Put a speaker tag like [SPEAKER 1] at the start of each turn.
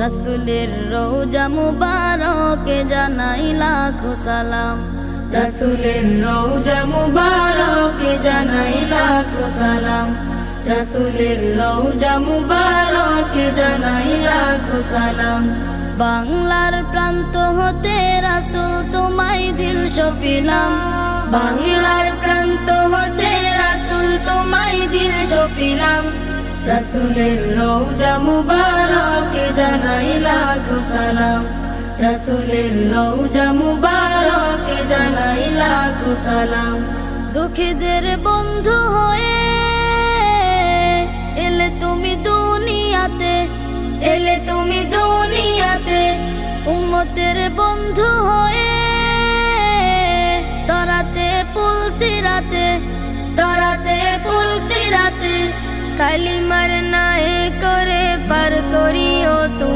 [SPEAKER 1] রাসূলের রওজা মুবারকে জানাই লাখো সালাম। রাসূলের রওজা মুবারকে জানাই লাখো সালাম। রাসূলের রওজা মুবারকে জানাই লাখো সালাম। বাংলার প্রান্ত হতে রাসূল তোমায় দিল সপিলাম। বাংলার প্রান্ত হতে রাসূল তোমায় দিল সপিলাম। রাসূলের রওজা মুবারকে জানাই লাখো সালাম। রাসূলের রওজা মুবারকে জানাই লাখো সালাম। দুঃখীদের বন্ধু হয়ে এলে তুমি দুনিয়াতে, এলে তুমি দুনিয়াতে। উম্মতের বন্ধু হয়ে তরাতে পুলসিরাতে, তরাতে পুলসিরাতে। কালিমার নায়ে করে পার করিও তুমি।